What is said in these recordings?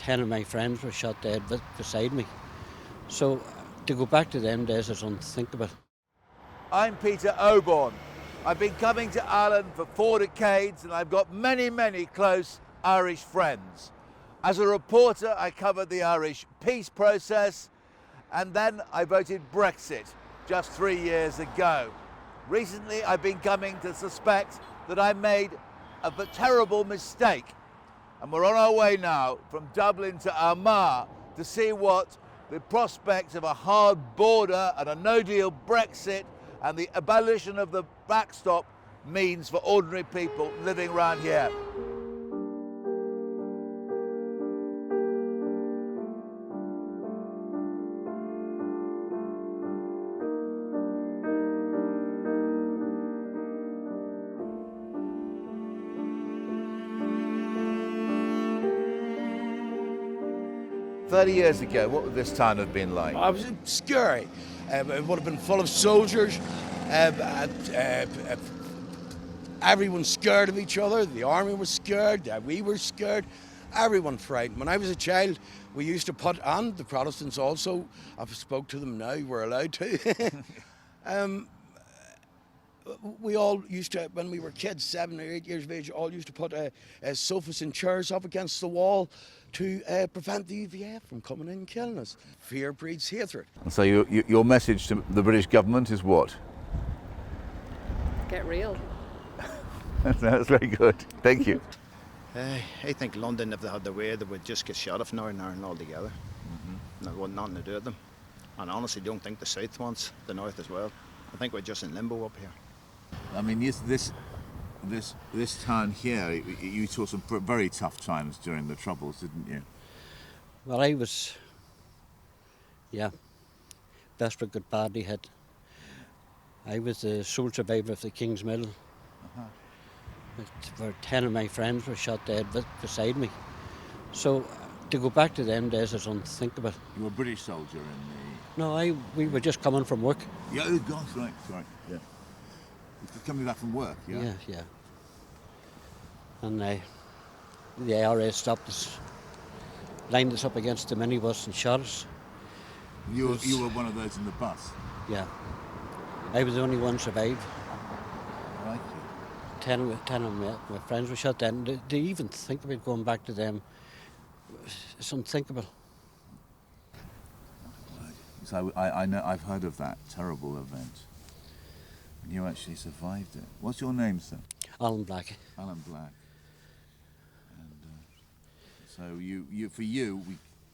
10 of my friends were shot dead beside me. So to go back to them days is unthinkable. I'm Peter Oborne. I've been coming to Ireland for 4 decades and I've got many, many close Irish friends. As a reporter, I covered the Irish peace process and then I voted Brexit just 3 years ago. Recently, I've been coming to suspect that I made a terrible mistake. And we're on our way now from Dublin to Armagh to see what the prospect of a hard border and a no-deal Brexit and the abolition of the backstop means for ordinary people living around here. "30 years ago, what would this town have been like?" I was scary. It would have been full of soldiers. Everyone scared of each other. The army was scared. We were scared. Everyone frightened. When I was a child, we used to put, and the Protestants also, I've spoke to them now, we're allowed to. We all used to, when we were kids, 7 or 8 years of age, all used to put sofas and chairs up against the wall to prevent the UVF from coming in and killing us. Fear breeds hatred. And so your message to the British government is what? Get real. That's very good. Thank you. I think London, if they had their way, they would just get shut off Northern Ireland altogether. And it want nothing to do with them. And I honestly don't think the South wants the North as well. I think we're just in limbo up here. I mean, this town here, you saw some very tough times during the Troubles, didn't you? Well, I was, best for good badly hit. I was the sole survivor of the Kingsmill. Where 10 of my friends were shot dead beside me. So to go back to them days is unthinkable. You were a British soldier in the... No, we were just coming from work. Yeah, oh gosh, right, sorry, yeah. Coming back from work, yeah? Yeah. And the IRA stopped us, lined us up against the minibus and shot us. You were one of those in the bus? Yeah. I was the only one survived. Right. 10 of my friends were shot dead. And to even think about going back to them, it's unthinkable. So I know, I've heard of that terrible event. And you actually survived it. What's your name, sir? Alan Black. Alan Black. And so for you,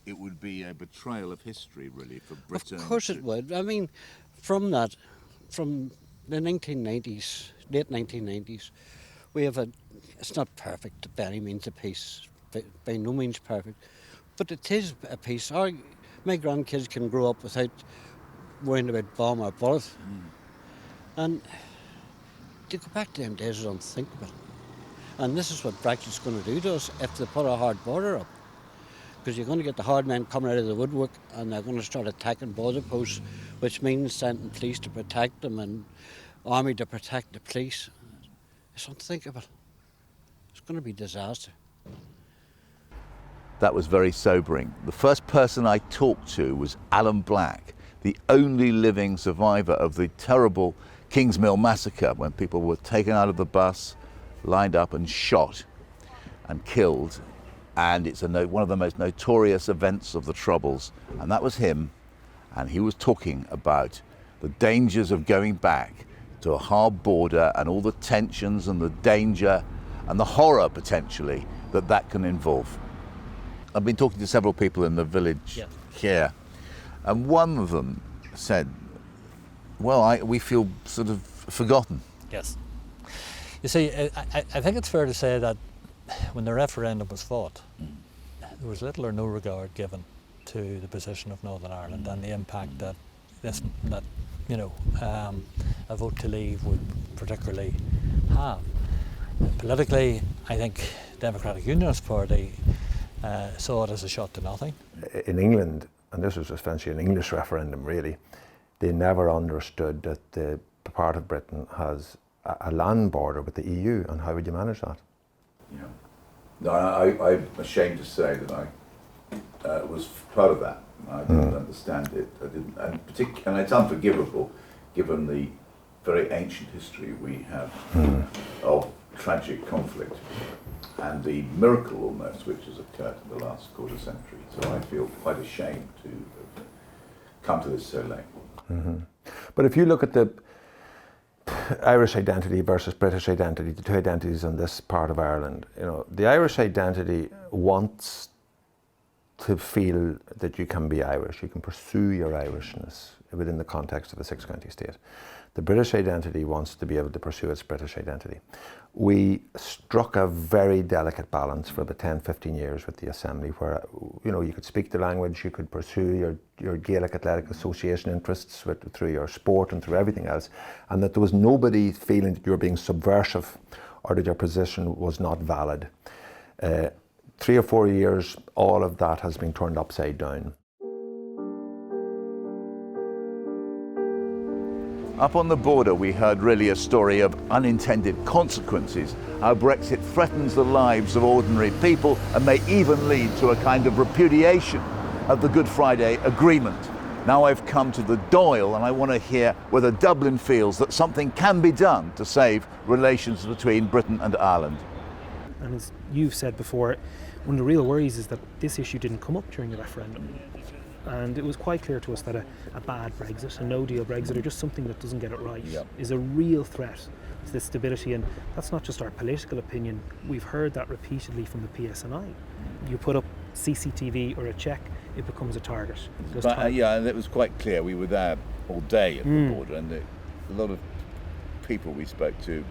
it would be a betrayal of history, really, for Britain. Of course it would. I mean, from the 1990s, late 1990s, we have it's not perfect by any means a peace, by no means perfect, but it is a peace. My grandkids can grow up without worrying about bomb or bullet. And to go back to them days is unthinkable. And this is what Brexit's going to do to us if they put a hard border up. Because you're going to get the hard men coming out of the woodwork and they're going to start attacking border posts, which means sending police to protect them and army to protect the police. It's unthinkable. It's going to be a disaster. That was very sobering. The first person I talked to was Alan Black, the only living survivor of the terrible Kingsmill massacre, when people were taken out of the bus, lined up and shot and killed. And it's one of the most notorious events of the Troubles. And that was him. And he was talking about the dangers of going back to a hard border and all the tensions and the danger and the horror, potentially, that can involve. I've been talking to several people in the village here, and one of them said, well, we feel sort of forgotten. Yes. You see, I think it's fair to say that when the referendum was fought, there was little or no regard given to the position of Northern Ireland and the impact that a vote to leave would particularly have. Politically, I think Democratic Unionist Party saw it as a shot to nothing. In England, and this was essentially an English referendum really, they never understood that the part of Britain has a land border with the EU, and how would you manage that? Yeah. No, I'm ashamed to say that was part of that. I didn't understand it. I didn't, and it's unforgivable, given the very ancient history we have of tragic conflict and the miracle almost which has occurred in the last quarter century. So I feel quite ashamed to have come to this so late. But if you look at the Irish identity versus British identity, the two identities in this part of Ireland, you know, the Irish identity wants to feel that you can be Irish, you can pursue your Irishness within the context of a six-county state. The British identity wants to be able to pursue its British identity. We struck a very delicate balance for about 10, 15 years with the Assembly where, you know, you could speak the language, you could pursue your Gaelic Athletic Association interests through your sport and through everything else, and that there was nobody feeling that you were being subversive or that your position was not valid. 3 or 4 years, all of that has been turned upside down. Up on the border, we heard really a story of unintended consequences, how Brexit threatens the lives of ordinary people and may even lead to a kind of repudiation of the Good Friday Agreement. Now I've come to the Dáil and I want to hear whether Dublin feels that something can be done to save relations between Britain and Ireland. And as you've said before, one of the real worries is that this issue didn't come up during the referendum. And it was quite clear to us that a bad Brexit, a no-deal Brexit, or just something that doesn't get it right, is a real threat to this stability. And that's not just our political opinion. We've heard that repeatedly from the PSNI. You put up CCTV or a check, it becomes a target. Yeah, and it was quite clear. We were there all day at the border, and a lot of people we spoke to,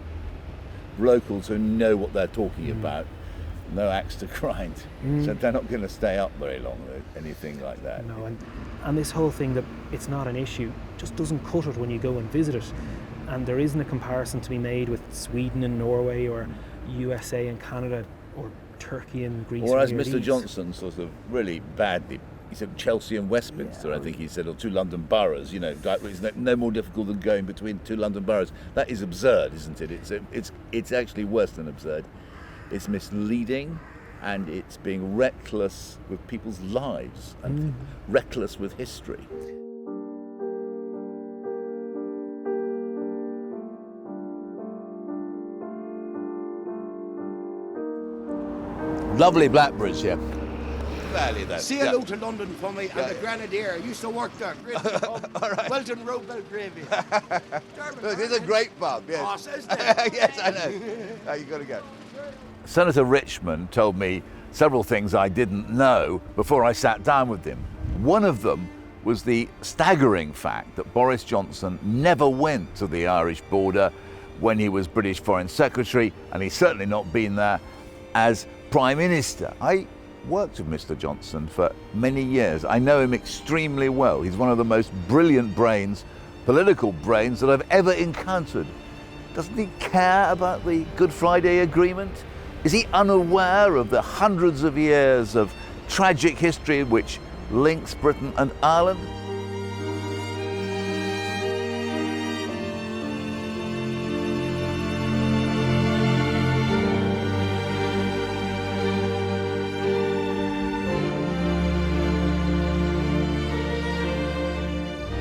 locals who know what they're talking about, no axe to grind. So they're not going to stay up very long with anything like that. No, and this whole thing that it's not an issue just doesn't cut it when you go and visit it. And there isn't a comparison to be made with Sweden and Norway or USA and Canada or Turkey and Greece. Or as Mr. Johnson sort of really badly, he said Chelsea and Westminster, I think he said, or two London boroughs, you know, it's no more difficult than going between two London boroughs. That is absurd, isn't it? It's actually worse than absurd. It's misleading, and it's being reckless with people's lives and reckless with history. Lovely Blackbridge here. Fairly though. Say hello to London for me, and the Grenadier. I used to work there. Great pub. Right. Welton Road, Belgravia. Look, it's a great pub, yes. Oh, says that. Yes, I know. Oh, you've got to go. Senator Richmond told me several things I didn't know before I sat down with him. One of them was the staggering fact that Boris Johnson never went to the Irish border when he was British Foreign Secretary, and he's certainly not been there as Prime Minister. I worked with Mr. Johnson for many years. I know him extremely well. He's one of the most brilliant brains, political brains, that I've ever encountered. Doesn't he care about the Good Friday Agreement? Is he unaware of the hundreds of years of tragic history which links Britain and Ireland?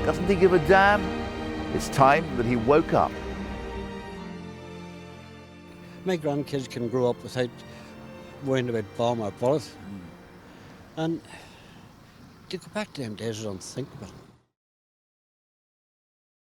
Doesn't he give a damn? It's time that he woke up. My grandkids can grow up without worrying about bomb or bullet. And to go back to them days is unthinkable.